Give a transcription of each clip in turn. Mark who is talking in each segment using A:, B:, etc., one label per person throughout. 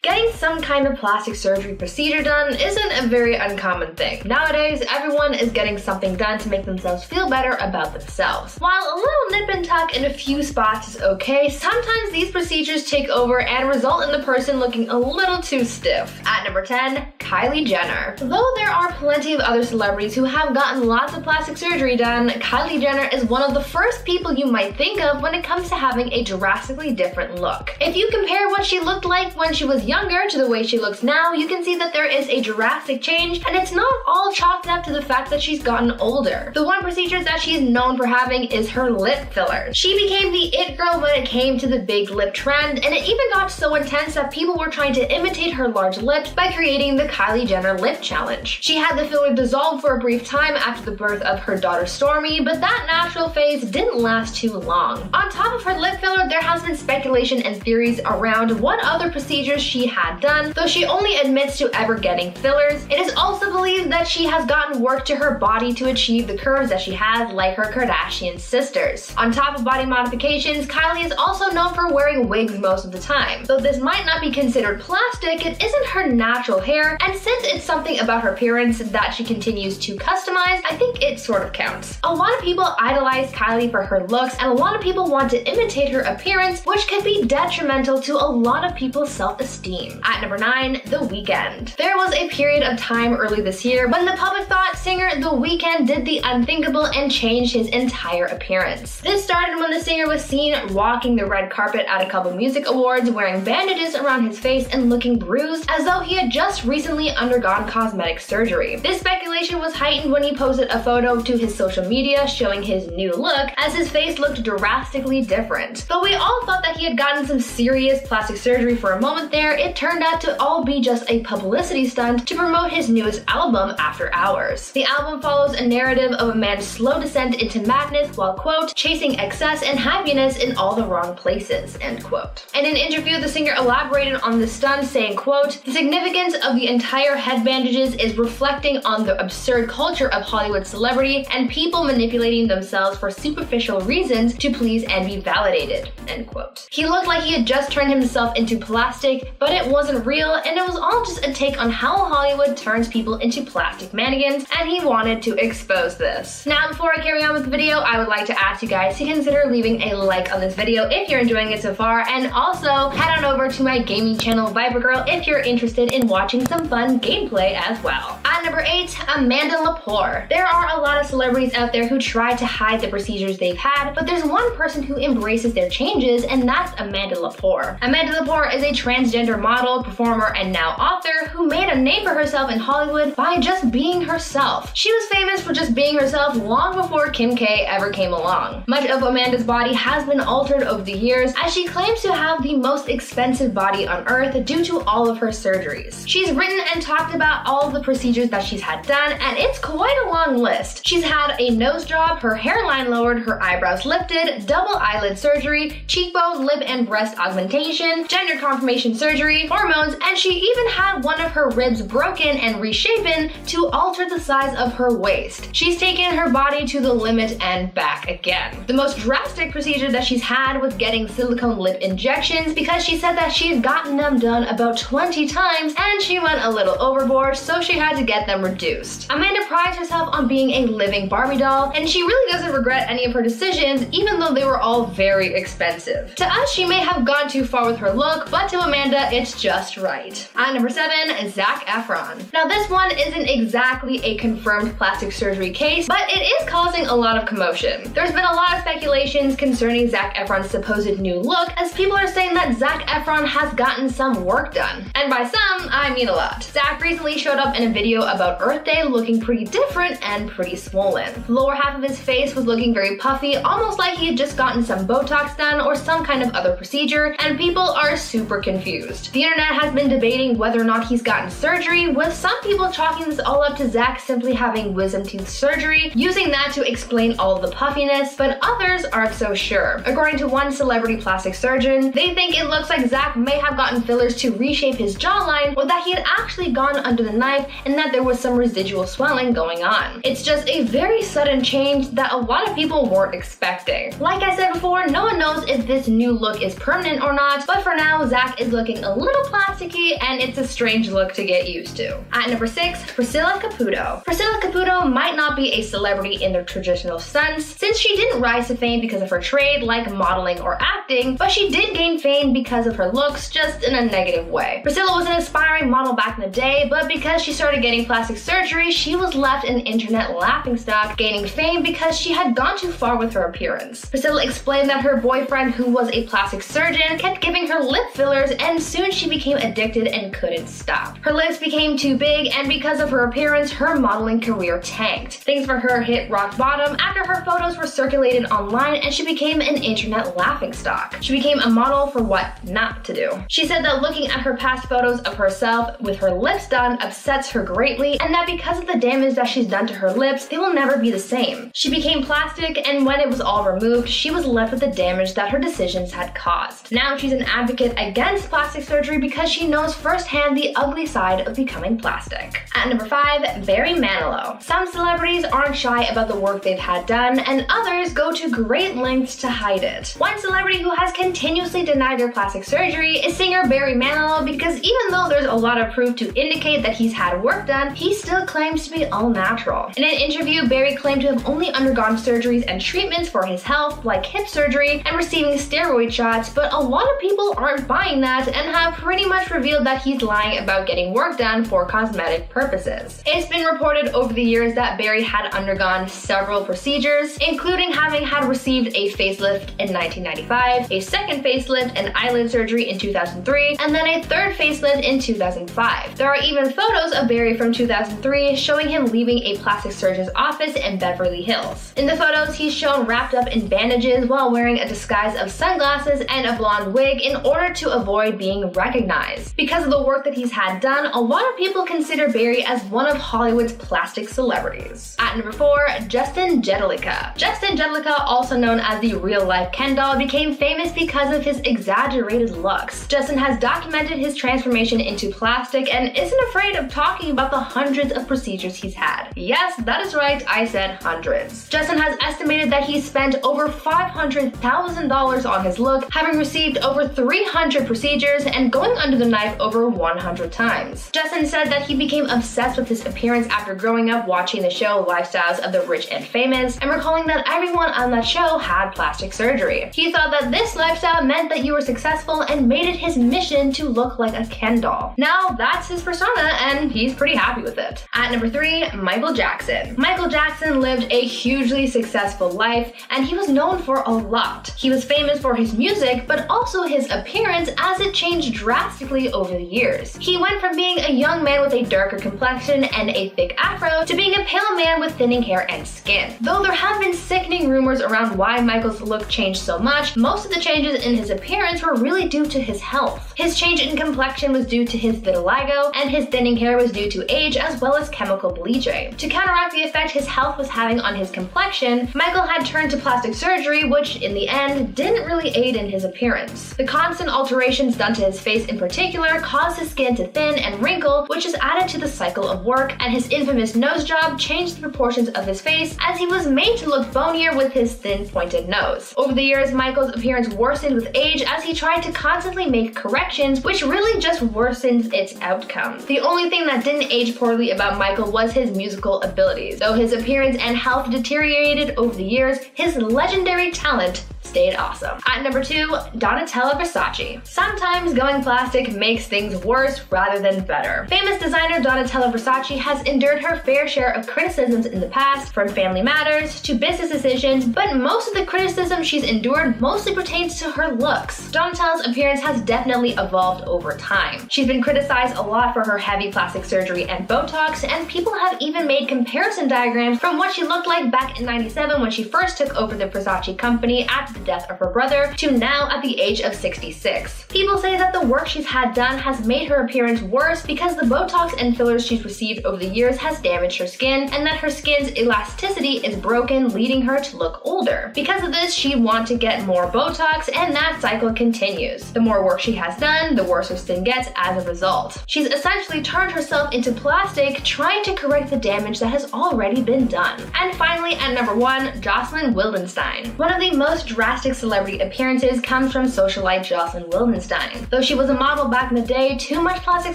A: Getting some kind of plastic surgery procedure done isn't a very uncommon thing. Nowadays, everyone is getting something done to make themselves feel better about themselves. While a little nip and tuck in a few spots is okay, sometimes these procedures take over and result in the person looking a little too stiff. At number 10, Kylie Jenner. Though there are plenty of other celebrities who have gotten lots of plastic surgery done, Kylie Jenner is one of the first people you might think of when it comes to having a drastically different look. If you compare what she looked like when she was younger to the way she looks now, you can see that there is a drastic change, and it's not all chalked up to the fact that she's gotten older. The one procedure that she's known for having is her lip filler. She became the it girl when it came to the big lip trend, and it even got so intense that people were trying to imitate her large lips by creating the Kylie Jenner lip challenge. She had the filler dissolve for a brief time after the birth of her daughter Stormy, but that natural phase didn't last too long. On top of her lip filler, there has been speculation and theories around what other procedures she had done, though she only admits to ever getting fillers. It is also believed that she has gotten work to her body to achieve the curves that she has, like her Kardashian sisters. On top of body modifications, Kylie is also known for wearing wigs most of the time. Though this might not be considered plastic, it isn't her natural hair, and since it's something about her appearance that she continues to customize, I think it sort of counts. A lot of people idolize Kylie for her looks, and a lot of people want to imitate her appearance, which could be detrimental to a lot of people's self-esteem. At number 9, The Weeknd. There was a period of time early this year when the public thought singer The Weeknd did the unthinkable and changed his entire appearance. This started when the singer was seen walking the red carpet at a couple music awards wearing bandages around his face and looking bruised as though he had just recently undergone cosmetic surgery. This speculation was heightened when he posted a photo to his social media showing his new look, as his face looked drastically different. Though we all thought that he had gotten some serious plastic surgery for a moment there, it turned out to all be just a publicity stunt to promote his newest album, After Hours. The album follows a narrative of a man's slow descent into madness while, quote, chasing excess and happiness in all the wrong places, end quote. In an interview, the singer elaborated on the stunt, saying, quote, the significance of the entire head bandages is reflecting on the absurd culture of Hollywood celebrity and people manipulating themselves for superficial reasons to please and be validated, end quote. He looked like he had just turned himself into plastic, but it wasn't real, and it was all just a take on how Hollywood turns people into plastic mannequins, and he wanted to expose this. Now, before I carry on with the video, I would like to ask you guys to consider leaving a like on this video if you're enjoying it so far, and also head on over to my gaming channel, Viper Girl, if you're interested in watching some fun gameplay as well. At number 8, Amanda Lepore. There are a lot of celebrities out there who try to hide the procedures they've had, but there's one person who embraces their changes, and that's Amanda Lepore. Amanda Lepore is a transgender model, performer, and now author who made a name for herself in Hollywood by just being herself. She was famous for just being herself long before Kim K ever came along. Much of Amanda's body has been altered over the years, as she claims to have the most expensive body on earth due to all of her surgeries. She's written and talked about all of the procedures that she's had done, and it's quite a long list. She's had a nose job, her hairline lowered, her eyebrows lifted, double eyelid surgery, cheekbone, lip and breast augmentation, gender confirmation surgery, hormones, and she even had one of her ribs broken and reshapen to alter the size of her waist. She's taken her body to the limit and back again. The most drastic procedure that she's had was getting silicone lip injections, because she said that she's gotten them done about 20 times and she went a little overboard, so she had to get them reduced. Amanda prides herself on being a living Barbie doll, and she really doesn't regret any of her decisions, even though they were all very expensive. To us, she may have gone too far with her look, but to Amanda, it's just right. At number 7, Zac Efron. Now, this one isn't exactly a confirmed plastic surgery case, but it is causing a lot of commotion. There's been a lot of speculations concerning Zac Efron's supposed new look, as people are saying that Zac Efron has gotten some work done. And by some, I mean a lot. Zac recently showed up in a video about Earth Day looking pretty different and pretty swollen. The lower half of his face was looking very puffy, almost like he had just gotten some Botox done or some kind of other procedure, and people are super confused. The internet has been debating whether or not he's gotten surgery, with some people chalking this all up to Zac simply having wisdom tooth surgery, using that to explain all of the puffiness, but others aren't so sure. According to one celebrity plastic surgeon, they think it looks like Zac may have gotten fillers to reshape his jawline, or that he had actually gone under the knife and that there was some residual swelling going on. It's just a very sudden change that a lot of people weren't expecting. Like I said before, no one knows if this new look is permanent or not, but for now, Zac is looking a a little plasticky, and it's a strange look to get used to. At number 6, Priscilla Caputo. Priscilla Caputo might not be a celebrity in the traditional sense, since she didn't rise to fame because of her trade like modeling or acting, but she did gain fame because of her looks, just in a negative way. Priscilla was an aspiring model back in the day, but because she started getting plastic surgery, she was left an internet laughingstock, gaining fame because she had gone too far with her appearance. Priscilla explained that her boyfriend, who was a plastic surgeon, kept giving her lip fillers, and soon she became addicted and couldn't stop. Her lips became too big, and because of her appearance, her modeling career tanked. Things for her hit rock bottom after her photos were circulated online and she became an internet laughingstock. She became a model for what not to do. She said that looking at her past photos of herself with her lips done upsets her greatly, and that because of the damage that she's done to her lips, they will never be the same. She became plastic, and when it was all removed, she was left with the damage that her decisions had caused. Now she's an advocate against plastic surgery because she knows firsthand the ugly side of becoming plastic. At number 5, Barry Manilow. Some celebrities aren't shy about the work they've had done, and others go to great lengths to hide it. One celebrity who has continuously denied their plastic surgery is singer Barry Manilow, because even though there's a lot of proof to indicate that he's had work done, he still claims to be all natural. In an interview, Barry claimed to have only undergone surgeries and treatments for his health, like hip surgery and receiving steroid shots, but a lot of people aren't buying that and have pretty much revealed that he's lying about getting work done for cosmetic purposes. It's been reported over the years that Barry had undergone several procedures, including having had received a facelift in 1995, a second facelift and eyelid surgery in 2003, and then a third facelift in 2005. There are even photos of Barry from 2003 showing him leaving a plastic surgeon's office in Beverly Hills. In the photos, he's shown wrapped up in bandages while wearing a disguise of sunglasses and a blonde wig in order to avoid being recognized. Because of the work that he's had done, a lot of people consider Barry as one of Hollywood's plastic celebrities. At number 4, Justin Jedlicka. Justin Jedlicka, also known as the real-life Ken doll, became famous because of his exaggerated looks. Justin has documented his transformation into plastic and isn't afraid of talking about the hundreds of procedures he's had. Yes, that is right, I said hundreds. Justin has estimated that he's spent over $500,000 on his look, having received over 300 procedures and going under the knife over 100 times. Justin said that he became obsessed with his appearance after growing up watching the show Lifestyles of the Rich and Famous and recalling that everyone on that show had plastic surgery. He thought that this lifestyle meant that you were successful and made it his mission to look like a Ken doll. Now that's his persona and he's pretty happy with it. At number 3, Michael Jackson. Michael Jackson lived a hugely successful life and he was known for a lot. He was famous for his music, but also his appearance, as it changed drastically over the years. He went from being a young man with a darker complexion and a thick afro to being a pale man with thinning hair and skin. Though there have been sickening rumors around why Michael's look changed so much, most of the changes in his appearance were really due to his health. His change in complexion was due to his vitiligo, and his thinning hair was due to age as well as chemical bleaching. To counteract the effect his health was having on his complexion, Michael had turned to plastic surgery, which in the end didn't really aid in his appearance. The constant alterations done to his face in particular caused his skin to thin and wrinkle, which is added to the cycle of work, and his infamous nose job changed the proportions of his face as he was made to look bonier with his thin pointed nose. Over the years, Michael's appearance worsened with age as he tried to constantly make corrections, which really just worsened its outcome. The only thing that didn't age poorly about Michael was his musical abilities. Though his appearance and health deteriorated over the years, his legendary talent stayed awesome. At number 2, Donatella Versace. Sometimes going plastic makes things worse rather than better. Famous designer Donatella Versace has endured her fair share of criticisms in the past, from Family Matters to business decisions, but most of the criticism she's endured mostly pertains to her looks. Donatella's appearance has definitely evolved over time. She's been criticized a lot for her heavy plastic surgery and Botox, and people have even made comparison diagrams from what she looked like back in '97 when she first took over the Versace company after the death of her brother to now at the age of 66. People say that the work she's had done has made her appearance worse because the Botox and fillers she's received over the years has damaged her skin, and that her skin's elasticity is broken, leading her to look older. Because of this, she'd want to get more Botox, and that cycle continues. The more work she has done, the worse her skin gets as a result. She's essentially turned herself into plastic, trying to correct the damage that has already been done. And finally, at number 1, Jocelyn Wildenstein. One of the most drastic celebrity appearances comes from socialite Jocelyn Wildenstein. Though she was a model back in the day, too much plastic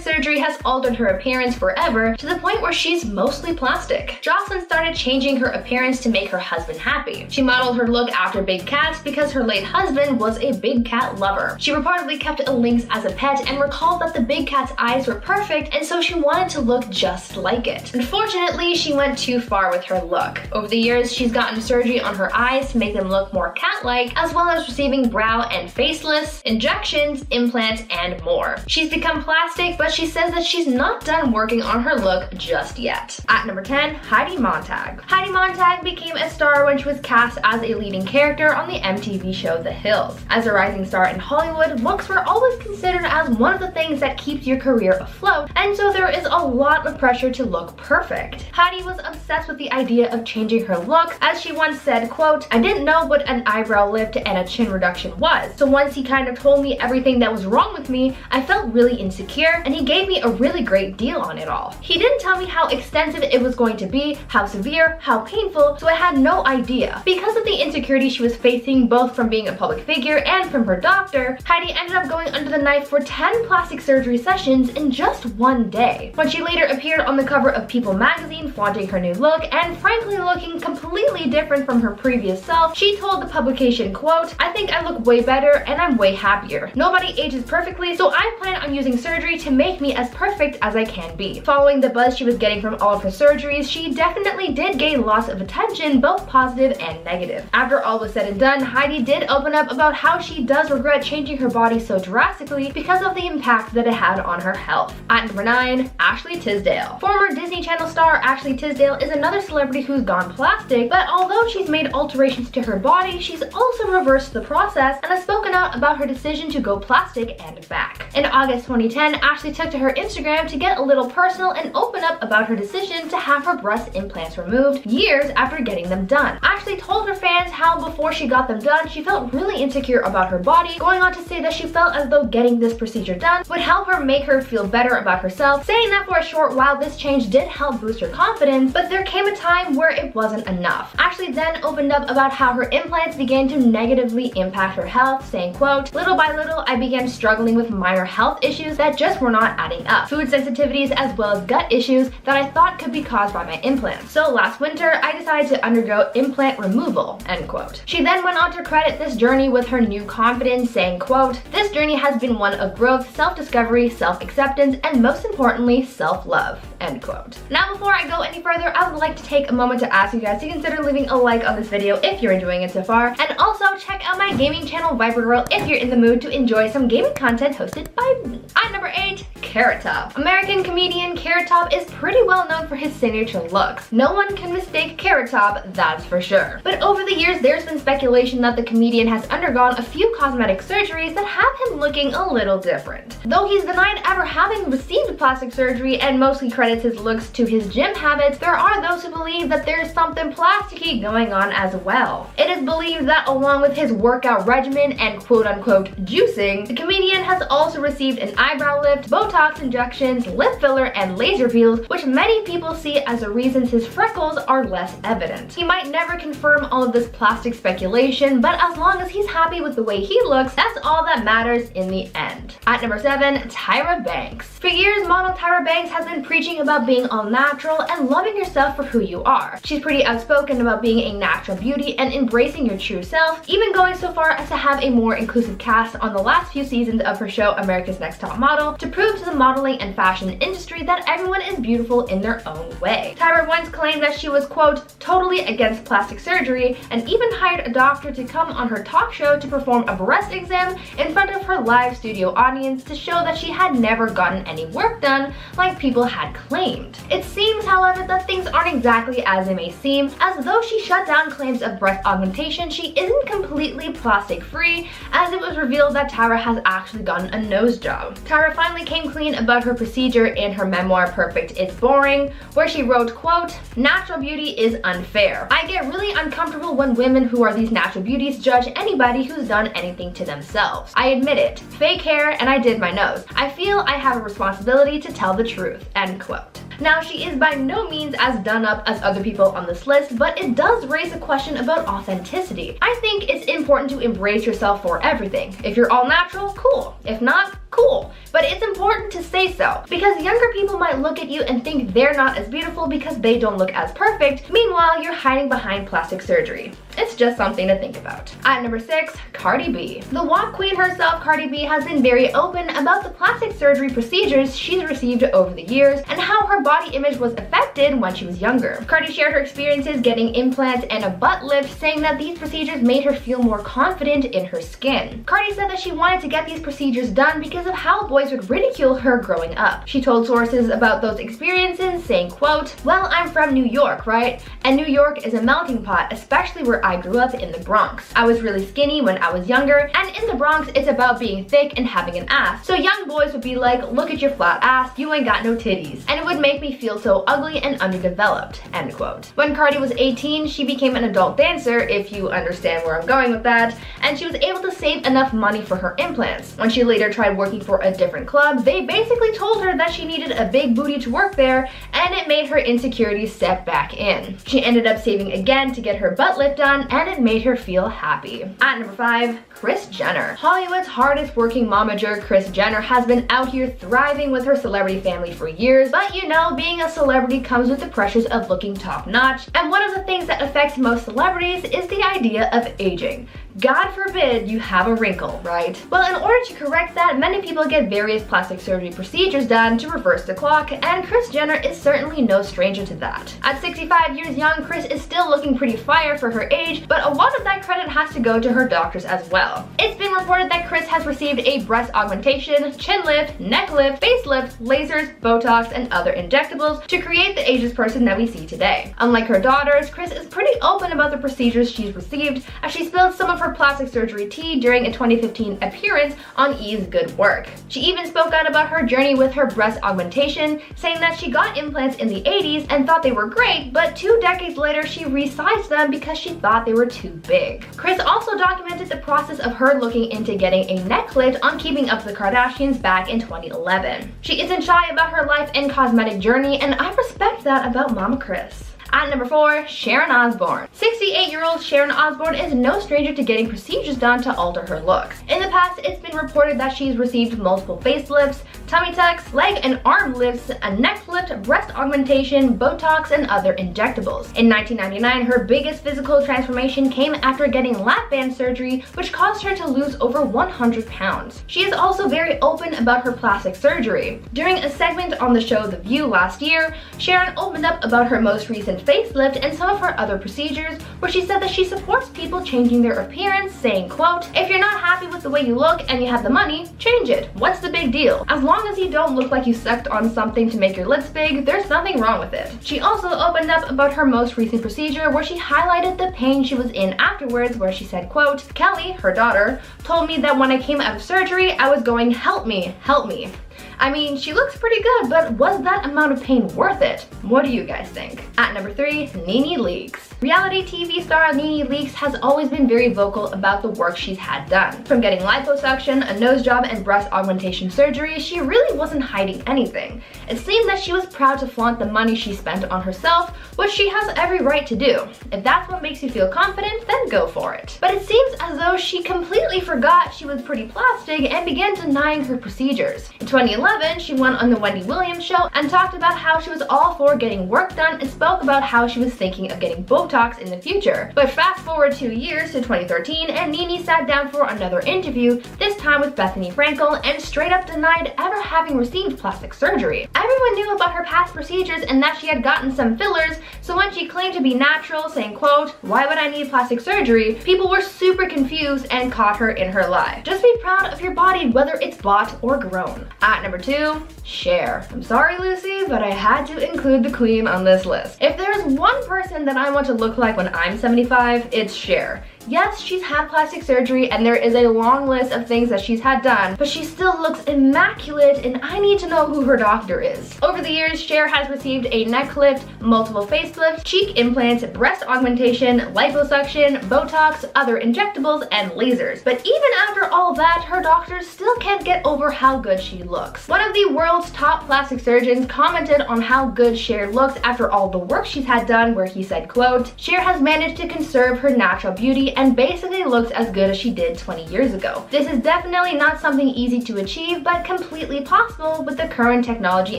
A: surgery has altered her appearance forever to the point where she's mostly plastic. Jocelyn started changing her appearance to make her husband happy. She modeled her look after big cats because her late husband was a big cat lover. She reportedly kept a lynx as a pet and recalled that the big cat's eyes were perfect, and so she wanted to look just like it. Unfortunately, she went too far with her look. Over the years, she's gotten surgery on her eyes to make them look more cat-like, as well as receiving brow and facelifts, injections, implants, and more. She's become plastic, but she says that she's not done working on her look just yet. At number 10, Heidi Montag. Heidi Montag became a star when she was cast as a leading character on the MTV show The Hills. As a rising star in Hollywood, looks were always considered as one of the things that keeps your career afloat, and so there is a lot of pressure to look perfect. Heidi was obsessed with the idea of changing her look, as she once said, quote, "I didn't know what an eyebrow lift and a chin reduction was, so once he kind of told me everything that was wrong with me, I felt really insecure, and he gave me a really great deal on it all. He didn't tell me how extensive it was going to be, how severe, how painful, so I had no idea." Because of the insecurity she was facing both from being a public figure and from her doctor, Heidi ended up going under the knife for 10 plastic surgery sessions in just one day. When she later appeared on the cover of People magazine flaunting her new look and frankly looking completely different from her previous self, she told the publication, quote, "I think I look way better and I'm way happier. Nobody ages perfectly, so I plan on using surgery to make me as perfect as I can be." Following the buzz she was getting from all of her surgeries, she definitely did gain lots of attention, both positive and negative. After all was said and done, Heidi did open up about how she does regret changing her body so drastically because of the impact that it had on her health. At number 9, Ashley Tisdale. Former Disney Channel star Ashley Tisdale is another celebrity who's gone plastic, but although she's made alterations to her body, she's also reversed the process and has spoken out about her decision to go plastic and back. In August 2010, Ashley took to her Instagram to get a little personal and open up about her decision to have her breast implants removed years after getting them done. Ashley told her fans how before she got them done, she felt really insecure about her body, going on to say that she felt as though getting this procedure done would help her make her feel better about herself, saying that for a short while this change did help boost her confidence, but there came a time where it wasn't enough. Ashley then opened up about how her implants began to negatively impact her health, saying, quote, "Little by little, I began struggling with minor health issues that just were not adding up. Food sensitivities as well as gut issues that I thought could be caused by my implants. So last winter, I decided to undergo implant removal," end quote. She then went on to credit this journey with her new confidence, saying, quote, "This journey has been one of growth, self-discovery, self-acceptance, and most importantly, self-love," end quote. Now, before I go any further, I would like to take a moment to ask you guys to consider leaving a like on this video if you're enjoying it so far, and also check out my gaming channel Viper Girl if you're in the mood to enjoy some gaming content hosted by me. At number 8, Carrot Top. American comedian Carrot Top is pretty well known for his signature looks. No one can mistake Carrot Top, that's for sure. But over the years, there's been speculation that the comedian has undergone a few cosmetic surgeries that have him looking a little different. Though he's denied ever having received plastic surgery and mostly credits his looks to his gym habits, there are those who believe that there's something plasticky going on as well. It is believed that along with his workout regimen and quote-unquote juicing, the comedian has also received an eyebrow lift, Botox injections, lip filler, and laser peels, which many people see as the reasons his freckles are less evident. He might never confirm all of this plastic speculation, but as long as he's happy with the way he looks, that's all that matters in the end. At number 7, Tyra Banks. For years, model Tyra Banks has been preaching about being all natural and loving yourself for who you are. She's pretty outspoken about being a natural beauty and embracing your true self, even going so far as to have a more inclusive cast on the last few seasons of her show America's Next Top Model to prove to the modeling and fashion industry that everyone is beautiful in their own way. Tyra once claimed that she was, quote, "totally against plastic surgery," and even hired a doctor to come on her talk show to perform a breast exam in front of her live studio audience to show that she had never gotten any work done like people had claimed. It seems, however, that things aren't exactly as they may seem, as though she shut down claims of breast augmentation, she isn't completely plastic free, as it was revealed that Tyra has actually gotten a nose job. Tyra finally came clean about her procedure in her memoir Perfect is Boring, where she wrote, quote, "Natural beauty is unfair. I get really uncomfortable when women who are these natural beauties judge anybody who's done anything to themselves. I admit it. Fake hair and I did my nose. I feel I have a responsibility to tell the truth," end quote. Now, she is by no means as done up as other people on this list, but it does raise a question about authenticity. I think it's important to embrace yourself for everything. If you're all natural, cool. If not, cool. But it's important to say so, because younger people might look at you and think they're not as beautiful because they don't look as perfect. Meanwhile, you're hiding behind plastic surgery. It's just something to think about. At number 6, Cardi B. The WAP queen herself, Cardi B, has been very open about the plastic surgery procedures she's received over the years and how her body image was affected when she was younger. Cardi shared her experiences getting implants and a butt lift, saying that these procedures made her feel more confident in her skin. Cardi said that she wanted to get these procedures done because of how boys would ridicule her growing up. She told sources about those experiences, saying, quote, "Well, I'm from New York, right? And New York is a melting pot, especially where I grew up in the Bronx. I was really skinny when I was younger, and in the Bronx, it's about being thick and having an ass. So young boys would be like, look at your flat ass, you ain't got no titties. And it would make me feel so ugly and underdeveloped," end quote. When Cardi was 18, she became an adult dancer, if you understand where I'm going with that, and she was able to save enough money for her implants. When she later tried working for a different club, they basically told her that she needed a big booty to work there, and it made her insecurities step back in. She ended up saving again to get her butt lift done, and it made her feel happy. At number 5, Kris Jenner. Hollywood's hardest working momager, Kris Jenner, has been out here thriving with her celebrity family for years, but you know, being a celebrity comes with the pressures of looking top notch, and one of the things that affects most celebrities is the idea of aging. God forbid you have a wrinkle, right? Well, in order to correct that, many people get various plastic surgery procedures done to reverse the clock, and Kris Jenner is certainly no stranger to that. At 65 years young, Kris is still looking pretty fire for her age, but a lot of that credit has to go to her doctors as well. It's been reported that Kris has received a breast augmentation, chin lift, neck lift, facelift, lasers, Botox, and other injectables to create the ageless person that we see today. Unlike her daughters, Kris is pretty open about the procedures she's received, as she spilled some of her plastic surgery tea during a 2015 appearance on E's Good Work. She even spoke out about her journey with her breast augmentation, saying that she got implants in the 80s and thought they were great, but 2 decades later she resized them because she thought they were too big. Kris also documented the process of her looking into getting a neck lift on Keeping Up with the Kardashians back in 2011. She isn't shy about her life and cosmetic journey, and I respect that about Mama Kris. At number 4, Sharon Osbourne. 68-year-old Sharon Osbourne is no stranger to getting procedures done to alter her looks. In the past, it's been reported that she's received multiple facelifts, tummy tucks, leg and arm lifts, a neck lift, breast augmentation, Botox, and other injectables. In 1999, her biggest physical transformation came after getting lap band surgery, which caused her to lose over 100 pounds. She is also very open about her plastic surgery. During a segment on the show The View last year, Sharon opened up about her most recent facelift and some of her other procedures, where she said that she supports people changing their appearance, saying, quote, "If you're not happy with the way you look and you have the money, change it. What's the big deal? As long as you don't look like you sucked on something to make your lips big, there's nothing wrong with it." She also opened up about her most recent procedure, where she highlighted the pain she was in afterwards, where she said, quote, "Kelly," her daughter, "told me that when I came out of surgery, I was going, help me, help me." I mean, she looks pretty good, but was that amount of pain worth it? What do you guys think? At number 3, Nene Leakes. Reality TV star Nene Leakes has always been very vocal about the work she's had done. From getting liposuction, a nose job, and breast augmentation surgery, she really wasn't hiding anything. It seemed that she was proud to flaunt the money she spent on herself, which she has every right to do. If that's what makes you feel confident, then go for it. But it seems as though she completely forgot she was pretty plastic and began denying her procedures. In 2011, she went on the Wendy Williams show and talked about how she was all for getting work done and spoke about how she was thinking of getting Botox in the future. But fast forward 2 years to 2013, and Nene sat down for another interview, this time with Bethany Frankel, and straight up denied ever having received plastic surgery. Everyone knew about her past procedures and that she had gotten some fillers, so when she claimed to be natural, saying, quote, "Why would I need plastic surgery?" people were super confused and caught her in her lie. Just be proud of your body, whether it's bought or grown. At number 2, Cher. I'm sorry, Lucy, but I had to include the queen on this list. If there's one person that I want to look like when I'm 75, it's Cher. Yes, she's had plastic surgery and there is a long list of things that she's had done, but she still looks immaculate and I need to know who her doctor is. Over the years, Cher has received a neck lift, multiple facelifts, cheek implants, breast augmentation, liposuction, Botox, other injectables, and lasers. But even after all that, her doctors still can't get over how good she looks. One of the world's top plastic surgeons commented on how good Cher looks after all the work she's had done, where he said, quote, "Cher has managed to conserve her natural beauty and basically looks as good as she did 20 years ago. This is definitely not something easy to achieve, but completely possible with the current technology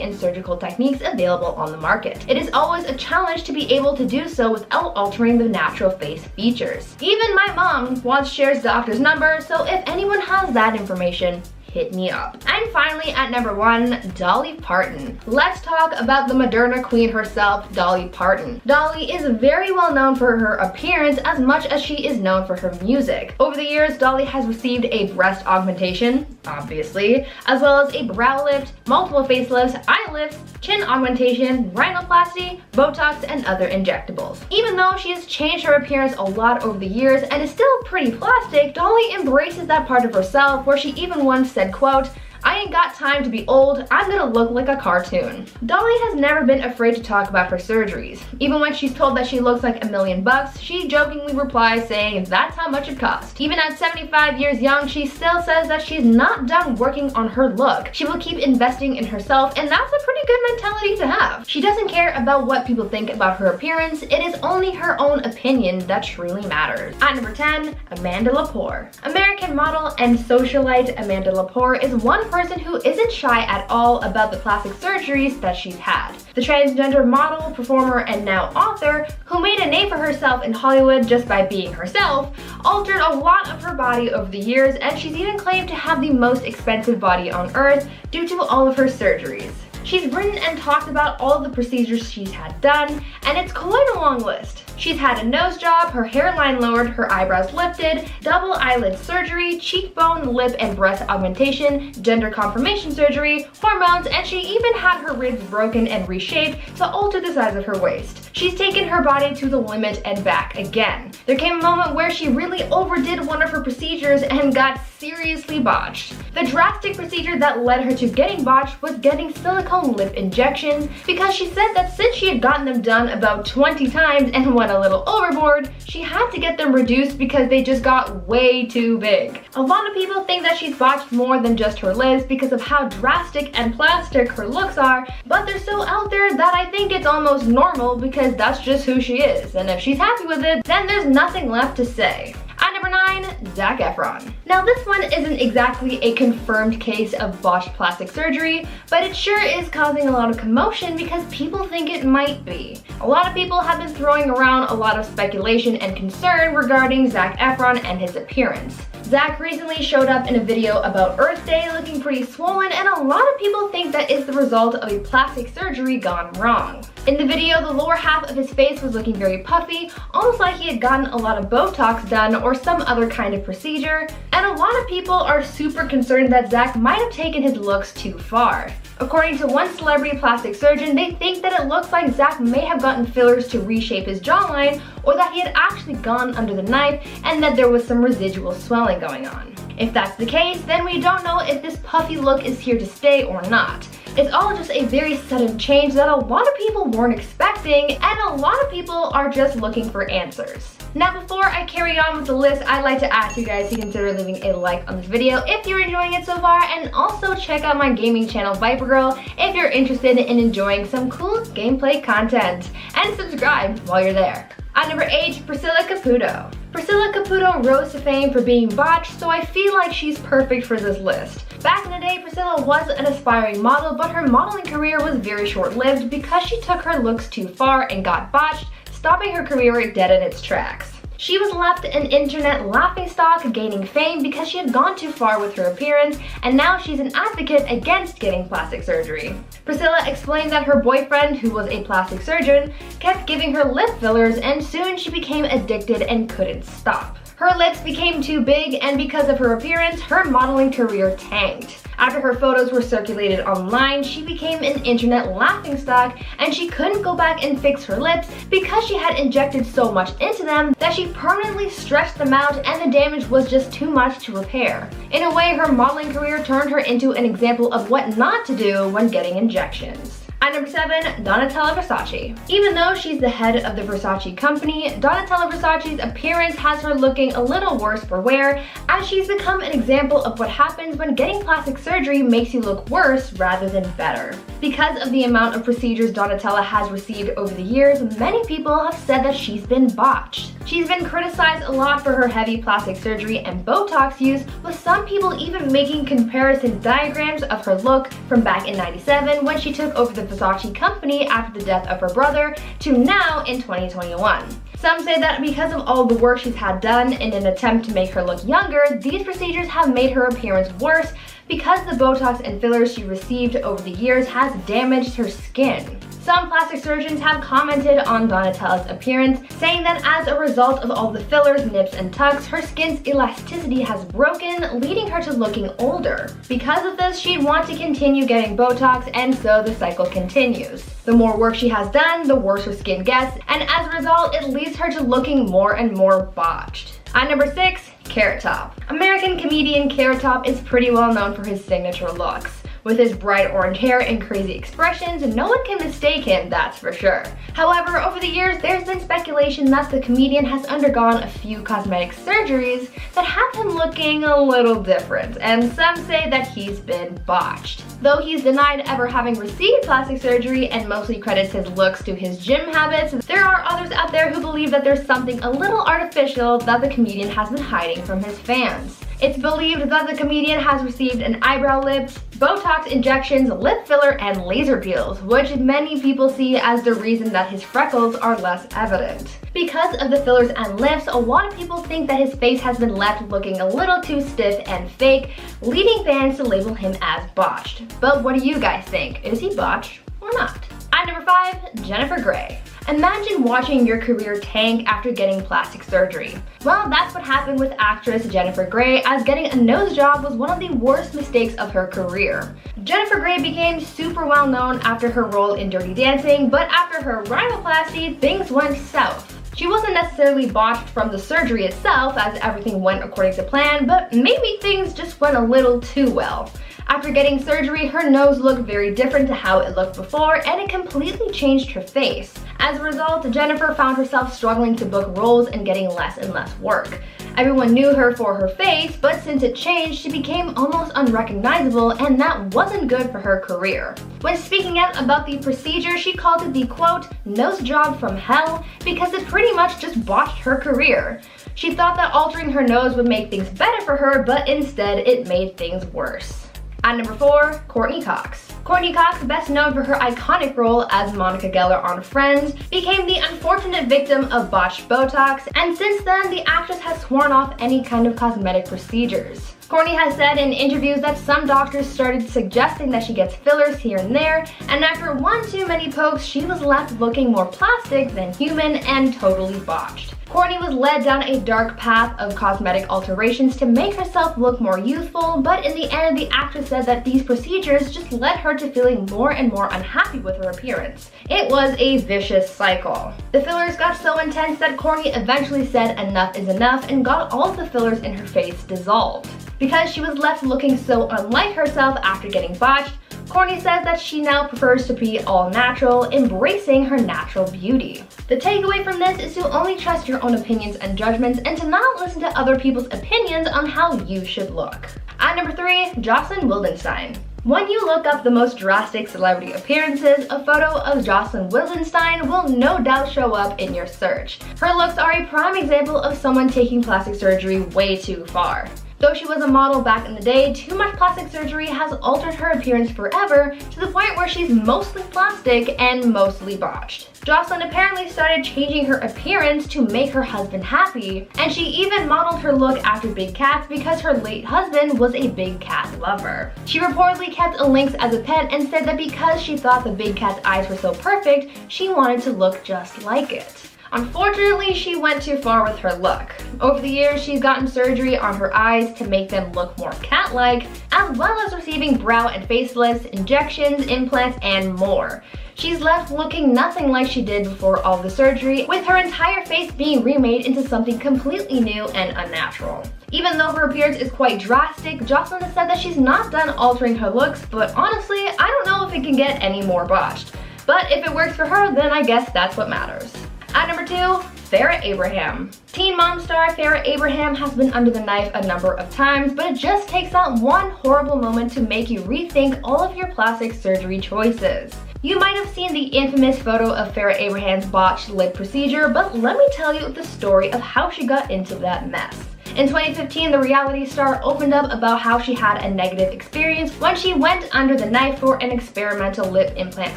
A: and surgical techniques available on the market. It is always a challenge to be able to do so without altering the natural face features. Even my mom wants Cher's doctor's number, so if anyone has that information, hit me up." And finally, at number 1, Dolly Parton. Let's talk about the Moderna queen herself, Dolly Parton. Dolly is very well known for her appearance as much as she is known for her music. Over the years, Dolly has received a breast augmentation, obviously, as well as a brow lift, multiple facelifts, eye lifts, chin augmentation, rhinoplasty, Botox, and other injectables. Even though she has changed her appearance a lot over the years and is still pretty plastic, Dolly embraces that part of herself where she even once said, quote, "I ain't got time to be old, I'm gonna look like a cartoon." Dolly has never been afraid to talk about her surgeries. Even when she's told that she looks like $1 million, she jokingly replies saying that's how much it cost. Even at 75 years young, she still says that she's not done working on her look. She will keep investing in herself, and that's a pretty good mentality to have. She doesn't care about what people think about her appearance, it is only her own opinion that truly matters. At number 10, Amanda Lepore. American model and socialite Amanda Lepore is one person who isn't shy at all about the plastic surgeries that she's had. The transgender model, performer, and now author, who made a name for herself in Hollywood just by being herself, altered a lot of her body over the years, and she's even claimed to have the most expensive body on earth due to all of her surgeries. She's written and talked about all of the procedures she's had done, and it's quite a long list. She's had a nose job, her hairline lowered, her eyebrows lifted, double eyelid surgery, cheekbone, lip, and breast augmentation, gender confirmation surgery, hormones, and she even had her ribs broken and reshaped to alter the size of her waist. She's taken her body to the limit and back again. There came a moment where she really overdid one of her procedures and got seriously botched. The drastic procedure that led her to getting botched was getting silicone lip injections, because she said that since she had gotten them done about 20 times and went a little overboard, she had to get them reduced because they just got way too big. A lot of people think that she's botched more than just her lips because of how drastic and plastic her looks are, but they're so out there that I think it's almost normal because that's just who she is, and if she's happy with it, then there's nothing left to say. At number 9, Zac Efron. Now this one isn't exactly a confirmed case of botched plastic surgery, but it sure is causing a lot of commotion because people think it might be. A lot of people have been throwing around a lot of speculation and concern regarding Zac Efron and his appearance. Zac recently showed up in a video about Earth Day looking pretty swollen, and a lot of people think that it's the result of a plastic surgery gone wrong. In the video, the lower half of his face was looking very puffy, almost like he had gotten a lot of Botox done or some other kind of procedure, and a lot of people are super concerned that Zac might have taken his looks too far. According to one celebrity plastic surgeon, they think that it looks like Zac may have gotten fillers to reshape his jawline, or that he had actually gone under the knife and that there was some residual swelling going on. If that's the case, then we don't know if this puffy look is here to stay or not. It's all just a very sudden change that a lot of people weren't expecting, and a lot of people are just looking for answers. Now before I carry on with the list, I'd like to ask you guys to consider leaving a like on this video if you're enjoying it so far, and also check out my gaming channel Viper Girl if you're interested in enjoying some cool gameplay content, and subscribe while you're there. At number 8, Priscilla Caputo. Priscilla Caputo rose to fame for being botched, so I feel like she's perfect for this list. Back in the day, Priscilla was an aspiring model, but her modeling career was very short-lived because she took her looks too far and got botched, stopping her career dead in its tracks. She was left an internet laughingstock, gaining fame because she had gone too far with her appearance, and now she's an advocate against getting plastic surgery. Priscilla explained that her boyfriend, who was a plastic surgeon, kept giving her lip fillers, and soon she became addicted and couldn't stop. Her lips became too big, and because of her appearance, her modeling career tanked. After her photos were circulated online, she became an internet laughingstock, and she couldn't go back and fix her lips because she had injected so much into them that she permanently stretched them out, and the damage was just too much to repair. In a way, her modeling career turned her into an example of what not to do when getting injections. At number 7, Donatella Versace. Even though she's the head of the Versace company, Donatella Versace's appearance has her looking a little worse for wear, as she's become an example of what happens when getting plastic surgery makes you look worse rather than better. Because of the amount of procedures Donatella has received over the years, many people have said that she's been botched. She's been criticized a lot for her heavy plastic surgery and Botox use, with some people even making comparison diagrams of her look from back in '97 when she took over the Versace company after the death of her brother to now in 2021. Some say that because of all the work she's had done in an attempt to make her look younger, these procedures have made her appearance worse because the Botox and fillers she received over the years has damaged her skin. Some plastic surgeons have commented on Donatella's appearance, saying that as a result of all the fillers, nips, and tucks, her skin's elasticity has broken, leading her to looking older. Because of this, she'd want to continue getting Botox, and so the cycle continues. The more work she has done, the worse her skin gets, and as a result, it leads her to looking more and more botched. At number 6, Carrot Top. American comedian Carrot Top is pretty well known for his signature looks. With his bright orange hair and crazy expressions, no one can mistake him, that's for sure. However, over the years, there's been speculation that the comedian has undergone a few cosmetic surgeries that have him looking a little different, and some say that he's been botched. Though he's denied ever having received plastic surgery and mostly credits his looks to his gym habits, there are others out there who believe that there's something a little artificial that the comedian has been hiding from his fans. It's believed that the comedian has received an eyebrow lift, Botox injections, lip filler, and laser peels, which many people see as the reason that his freckles are less evident. Because of the fillers and lifts, a lot of people think that his face has been left looking a little too stiff and fake, leading fans to label him as botched. But what do you guys think? Is he botched or not? At number 5, Jennifer Grey. Imagine watching your career tank after getting plastic surgery. Well, that's what happened with actress Jennifer Grey, as getting a nose job was one of the worst mistakes of her career. Jennifer Grey became super well known after her role in Dirty Dancing, but after her rhinoplasty, things went south. She wasn't necessarily botched from the surgery itself, as everything went according to plan, but maybe things just went a little too well. After getting surgery, her nose looked very different to how it looked before, and it completely changed her face. As a result, Jennifer found herself struggling to book roles and getting less and less work. Everyone knew her for her face, but since it changed, she became almost unrecognizable, and that wasn't good for her career. When speaking out about the procedure, she called it the quote, nose job from hell, because it pretty much just botched her career. She thought that altering her nose would make things better for her, but instead it made things worse. At number 4, Courtney Cox. Courtney Cox, best known for her iconic role as Monica Geller on Friends, became the unfortunate victim of botched Botox, and since then, the actress has sworn off any kind of cosmetic procedures. Courtney has said in interviews that some doctors started suggesting that she gets fillers here and there, and after one too many pokes, she was left looking more plastic than human and totally botched. Courtney was led down a dark path of cosmetic alterations to make herself look more youthful, but in the end, the actress said that these procedures just led her to feeling more and more unhappy with her appearance. It was a vicious cycle. The fillers got so intense that Courtney eventually said enough is enough and got all of the fillers in her face dissolved. Because she was left looking so unlike herself after getting botched, Courtney says that she now prefers to be all natural, embracing her natural beauty. The takeaway from this is to only trust your own opinions and judgments and to not listen to other people's opinions on how you should look. At number 3, Jocelyn Wildenstein. When you look up the most drastic celebrity appearances, a photo of Jocelyn Wildenstein will no doubt show up in your search. Her looks are a prime example of someone taking plastic surgery way too far. Though she was a model back in the day, too much plastic surgery has altered her appearance forever to the point where she's mostly plastic and mostly botched. Jocelyn apparently started changing her appearance to make her husband happy, and she even modeled her look after big cats because her late husband was a big cat lover. She reportedly kept a lynx as a pet and said that because she thought the big cat's eyes were so perfect, she wanted to look just like it. Unfortunately, she went too far with her look. Over the years, she's gotten surgery on her eyes to make them look more cat-like, as well as receiving brow and facelifts, injections, implants, and more. She's left looking nothing like she did before all the surgery, with her entire face being remade into something completely new and unnatural. Even though her appearance is quite drastic, Jocelyn has said that she's not done altering her looks, but honestly, I don't know if it can get any more botched. But if it works for her, then I guess that's what matters. At number 2, Farrah Abraham. Teen mom star Farrah Abraham has been under the knife a number of times, but it just takes that one horrible moment to make you rethink all of your plastic surgery choices. You might have seen the infamous photo of Farrah Abraham's botched lip procedure, but let me tell you the story of how she got into that mess. In 2015, the reality star opened up about how she had a negative experience when she went under the knife for an experimental lip implant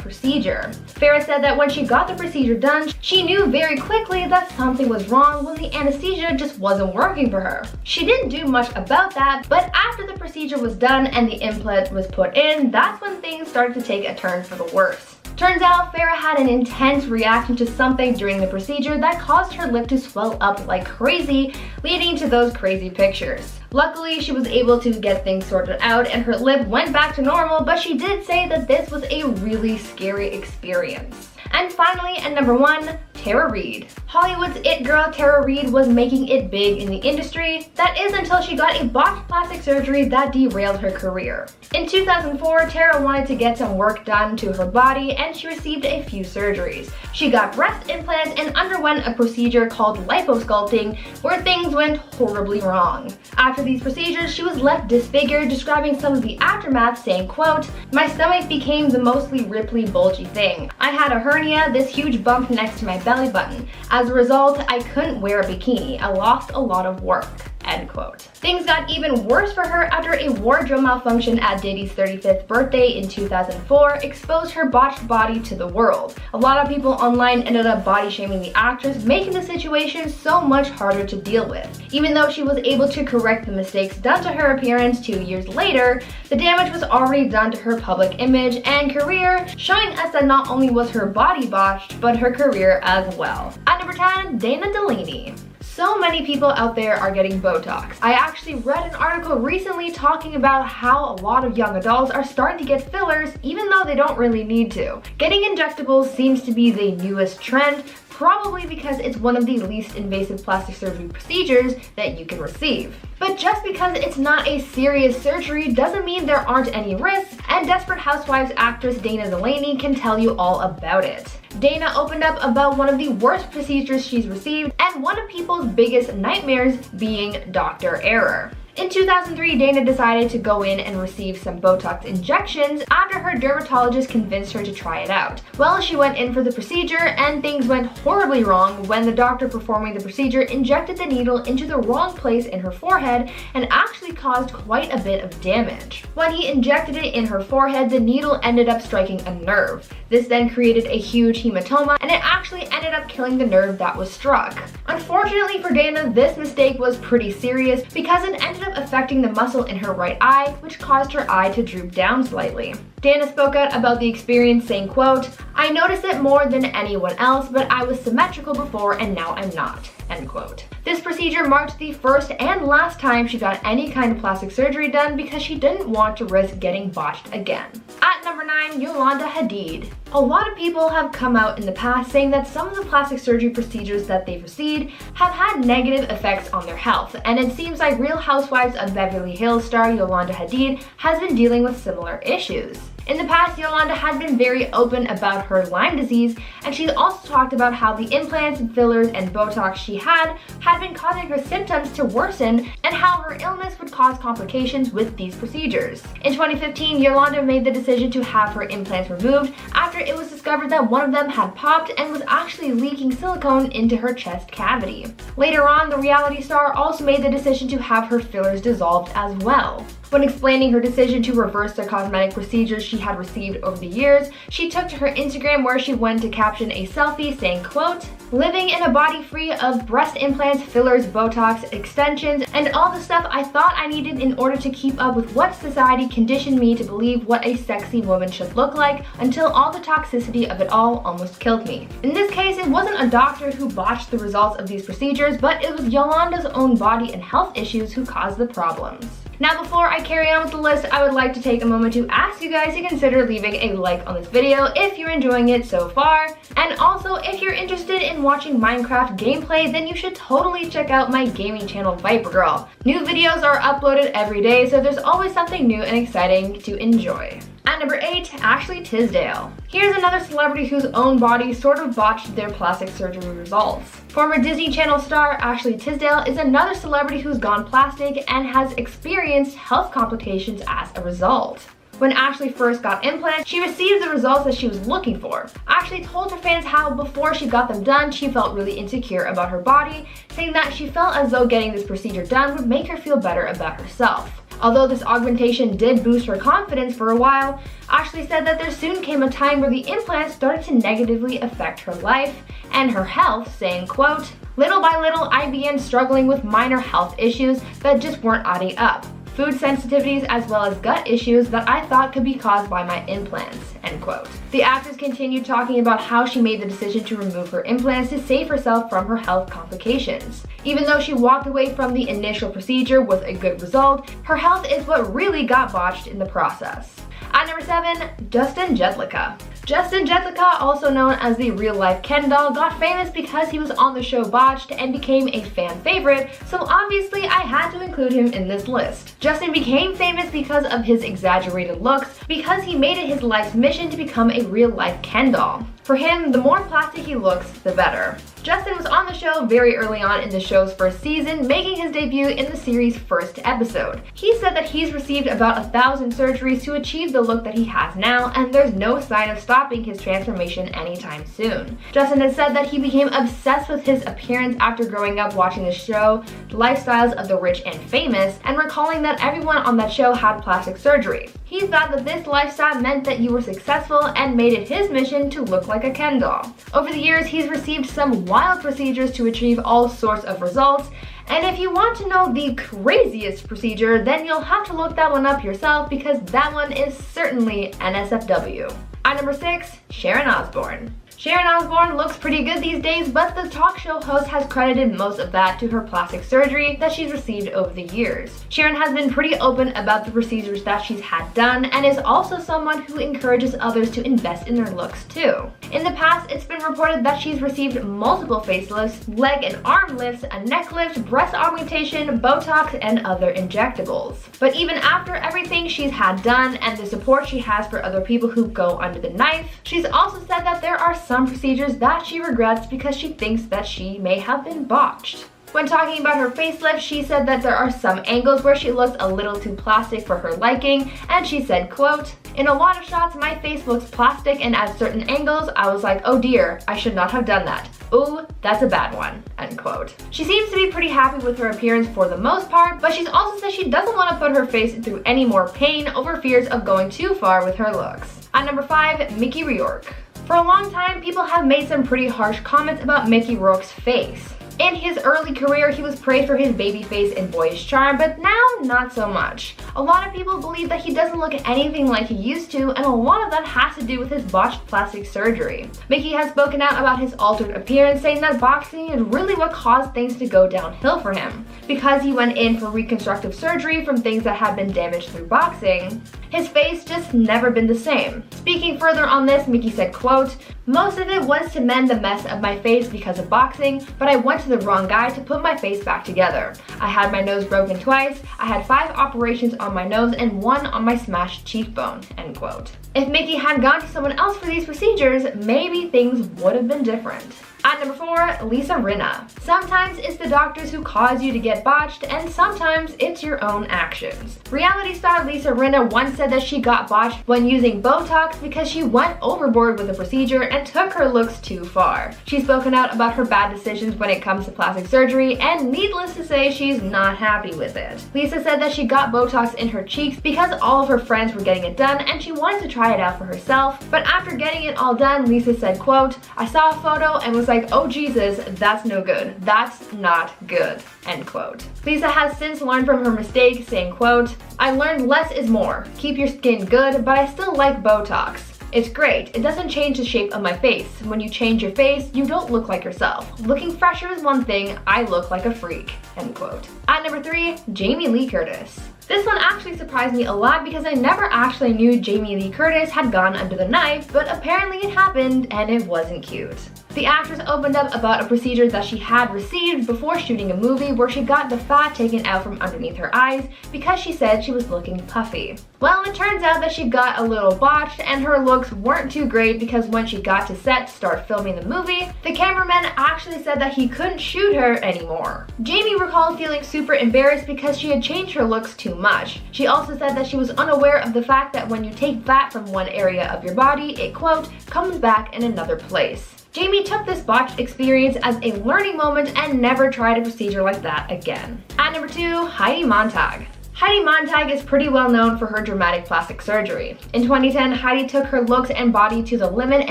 A: procedure. Farrah said that when she got the procedure done, she knew very quickly that something was wrong when the anesthesia just wasn't working for her. She didn't do much about that, but after the procedure was done and the implant was put in, that's when things started to take a turn for the worse. Turns out Farrah had an intense reaction to something during the procedure that caused her lip to swell up like crazy, leading to those crazy pictures. Luckily, she was able to get things sorted out and her lip went back to normal, but she did say that this was a really scary experience. And finally, at number 1, Tara Reid. Hollywood's it girl Tara Reid was making it big in the industry. That is until she got a botched plastic surgery that derailed her career. In 2004, Tara wanted to get some work done to her body and she received a few surgeries. She got breast implants and underwent a procedure called liposculpting where things went horribly wrong. After these procedures, she was left disfigured, describing some of the aftermath saying, quote, "My stomach became the mostly ripply bulgy thing. I had a hernia, this huge bump next to my belly button. As a result, I couldn't wear a bikini. I lost a lot of work." End quote. Things got even worse for her after a wardrobe malfunction at Diddy's 35th birthday in 2004 exposed her botched body to the world. A lot of people online ended up body shaming the actress, making the situation so much harder to deal with. Even though she was able to correct the mistakes done to her appearance 2 years later, the damage was already done to her public image and career, showing us that not only was her body botched, but her career as well. At number 10, Dana Delaney. So many people out there are getting Botox. I actually read an article recently talking about how a lot of young adults are starting to get fillers even though they don't really need to. Getting injectables seems to be the newest trend, probably because it's one of the least invasive plastic surgery procedures that you can receive. But just because it's not a serious surgery doesn't mean there aren't any risks, and Desperate Housewives actress Dana Delaney can tell you all about it. Dana opened up about one of the worst procedures she's received and one of people's biggest nightmares being doctor error. In 2003, Dana decided to go in and receive some Botox injections after her dermatologist convinced her to try it out. Well, she went in for the procedure and things went horribly wrong when the doctor performing the procedure injected the needle into the wrong place in her forehead and actually caused quite a bit of damage. When he injected it in her forehead, the needle ended up striking a nerve. This then created a huge hematoma and it actually ended up killing the nerve that was struck. Unfortunately for Dana, this mistake was pretty serious because it ended up affecting the muscle in her right eye, which caused her eye to droop down slightly. Dana spoke out about the experience saying, quote, "I noticed it more than anyone else, but I was symmetrical before and now I'm not." End quote. This procedure marked the first and last time she got any kind of plastic surgery done because she didn't want to risk getting botched again. At number 9, Yolanda Hadid. A lot of people have come out in the past saying that some of the plastic surgery procedures that they've received have had negative effects on their health, and it seems like Real Housewives of Beverly Hills star Yolanda Hadid has been dealing with similar issues. In the past, Yolanda had been very open about her Lyme disease, and she also talked about how the implants, fillers, and Botox she had been causing her symptoms to worsen and how her illness would cause complications with these procedures. In 2015, Yolanda made the decision to have her implants removed after it was discovered that one of them had popped and was actually leaking silicone into her chest cavity. Later on, the reality star also made the decision to have her fillers dissolved as well. When explaining her decision to reverse the cosmetic procedures she had received over the years, she took to her Instagram where she went to caption a selfie saying, quote, living in a body free of breast implants, fillers, Botox, extensions, and all the stuff I thought I needed in order to keep up with what society conditioned me to believe what a sexy woman should look like, until all the toxicity of it all almost killed me. In this case, it wasn't a doctor who botched the results of these procedures, but it was Yolanda's own body and health issues who caused the problems. Now, before I carry on with the list, I would like to take a moment to ask you guys to consider leaving a like on this video if you're enjoying it so far. And also, if you're interested in watching Minecraft gameplay, then you should totally check out my gaming channel, Viper Girl. New videos are uploaded every day, so there's always something new and exciting to enjoy. At number 8, Ashley Tisdale. Here's another celebrity whose own body sort of botched their plastic surgery results. Former Disney Channel star Ashley Tisdale is another celebrity who's gone plastic and has experienced health complications as a result. When Ashley first got implants, she received the results that she was looking for. Ashley told her fans how before she got them done, she felt really insecure about her body, saying that she felt as though getting this procedure done would make her feel better about herself. Although this augmentation did boost her confidence for a while, Ashley said that there soon came a time where the implants started to negatively affect her life and her health, saying, quote, "Little by little, I began struggling with minor health issues that just weren't adding up. Food sensitivities as well as gut issues that I thought could be caused by my implants," end quote. The actress continued talking about how she made the decision to remove her implants to save herself from her health complications. Even though she walked away from the initial procedure with a good result, her health is what really got botched in the process. At number 7, Justin Jedlicka. Justin Jedlicka, also known as the real-life Ken doll, got famous because he was on the show Botched and became a fan favorite, so obviously I had to include him in this list. Justin became famous because of his exaggerated looks, because he made it his life's mission to become a real-life Ken doll. For him, the more plastic he looks, the better. Justin was on the show very early on in the show's first season, making his debut in the series' first episode. He said that he's received about 1,000 surgeries to achieve the look that he has now, and there's no sign of stopping his transformation anytime soon. Justin has said that he became obsessed with his appearance after growing up watching the show, The Lifestyles of the Rich and Famous, and recalling that everyone on that show had plastic surgery. He thought that this lifestyle meant that you were successful and made it his mission to look like a Ken doll. Over the years, he's received some wild procedures to achieve all sorts of results, and if you want to know the craziest procedure, then you'll have to look that one up yourself, because that one is certainly NSFW. At number 6, Sharon Osbourne. Sharon Osbourne looks pretty good these days, but the talk show host has credited most of that to her plastic surgery that she's received over the years. Sharon has been pretty open about the procedures that she's had done, and is also someone who encourages others to invest in their looks too. In the past, it's been reported that she's received multiple facelifts, leg and arm lifts, a neck lift, breast augmentation, Botox, and other injectables. But even after everything she's had done and the support she has for other people who go under the knife, she's also said that there are some procedures that she regrets because she thinks that she may have been botched. When talking about her facelift, she said that there are some angles where she looks a little too plastic for her liking, and she said, quote, "In a lot of shots, my face looks plastic, and at certain angles, I was like, oh dear, I should not have done that. Ooh, that's a bad one," end quote. She seems to be pretty happy with her appearance for the most part, but she's also said she doesn't want to put her face through any more pain over fears of going too far with her looks. At number 5, Mickey Rourke. For a long time, people have made some pretty harsh comments about Mickey Rourke's face. In his early career, he was praised for his baby face and boyish charm, but now, not so much. A lot of people believe that he doesn't look anything like he used to, and a lot of that has to do with his botched plastic surgery. Mickey has spoken out about his altered appearance, saying that boxing is really what caused things to go downhill for him. Because he went in for reconstructive surgery from things that had been damaged through boxing, his face just never been the same. Speaking further on this, Mickey said, quote, "Most of it was to mend the mess of my face because of boxing, but I went to the wrong guy to put my face back together. I had my nose broken twice, I had 5 operations on my nose and 1 on my smashed cheekbone," end quote. If Mickey had gone to someone else for these procedures, maybe things would have been different. At number 4, Lisa Rinna. Sometimes it's the doctors who cause you to get botched, and sometimes it's your own actions. Reality star Lisa Rinna once said that she got botched when using Botox because she went overboard with the procedure and took her looks too far. She's spoken out about her bad decisions when it comes to plastic surgery, and needless to say, she's not happy with it. Lisa said that she got Botox in her cheeks because all of her friends were getting it done, and she wanted to try try it out for herself. But after getting it all done, Lisa said, quote, "I saw a photo and was like, oh Jesus, that's no good. That's not good," end quote. Lisa has since learned from her mistake, saying, quote, "I learned less is more. Keep your skin good, but I still like Botox. It's great. It doesn't change the shape of my face. When you change your face, you don't look like yourself. Looking fresher is one thing. I look like a freak," end quote. At number 3, Jamie Lee Curtis. This one actually surprised me a lot because I never actually knew Jamie Lee Curtis had gone under the knife, but apparently it happened and it wasn't cute. The actress opened up about a procedure that she had received before shooting a movie where she got the fat taken out from underneath her eyes because she said she was looking puffy. Well, it turns out that she got a little botched and her looks weren't too great because when she got to set to start filming the movie, the cameraman actually said that he couldn't shoot her anymore. Jamie recalled feeling super embarrassed because she had changed her looks too much. She also said that she was unaware of the fact that when you take fat from one area of your body, it, quote, "comes back in another place." Jamie took this botched experience as a learning moment and never tried a procedure like that again. At number 2, Heidi Montag. Heidi Montag is pretty well known for her dramatic plastic surgery. In 2010, Heidi took her looks and body to the limit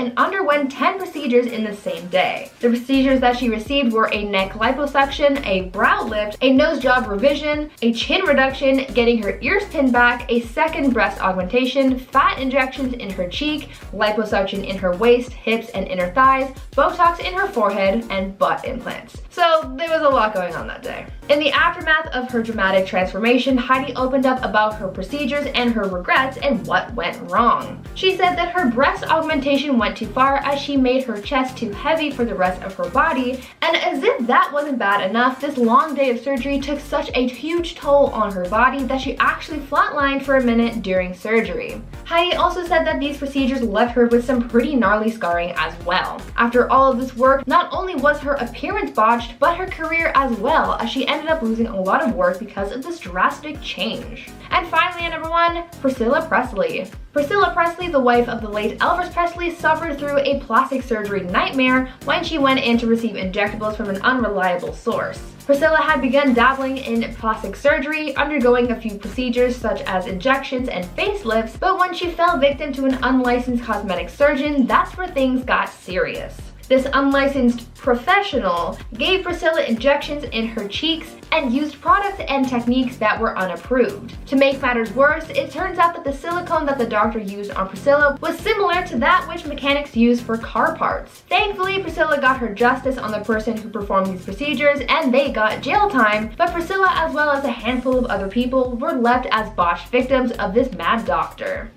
A: and underwent 10 procedures in the same day. The procedures that she received were a neck liposuction, a brow lift, a nose job revision, a chin reduction, getting her ears pinned back, a second breast augmentation, fat injections in her cheek, liposuction in her waist, hips, and inner thighs, Botox in her forehead, and butt implants. So there was a lot going on that day. In the aftermath of her dramatic transformation, Heidi opened up about her procedures and her regrets and what went wrong. She said that her breast augmentation went too far as she made her chest too heavy for the rest of her body, and as if that wasn't bad enough, this long day of surgery took such a huge toll on her body that she actually flatlined for a minute during surgery. Heidi also said that these procedures left her with some pretty gnarly scarring as well. After all of this work, not only was her appearance botched, but her career as well, as she ended up losing a lot of work because of this drastic change. And finally, at number 1, Priscilla Presley. Priscilla Presley, the wife of the late Elvis Presley, suffered through a plastic surgery nightmare when she went in to receive injectables from an unreliable source. Priscilla had begun dabbling in plastic surgery, undergoing a few procedures such as injections and facelifts, but when she fell victim to an unlicensed cosmetic surgeon, that's where things got serious. This unlicensed professional gave Priscilla injections in her cheeks and used products and techniques that were unapproved. To make matters worse, it turns out that the silicone that the doctor used on Priscilla was similar to that which mechanics use for car parts. Thankfully, Priscilla got her justice on the person who performed these procedures and they got jail time, but Priscilla as well as a handful of other people were left as botched victims of this mad doctor.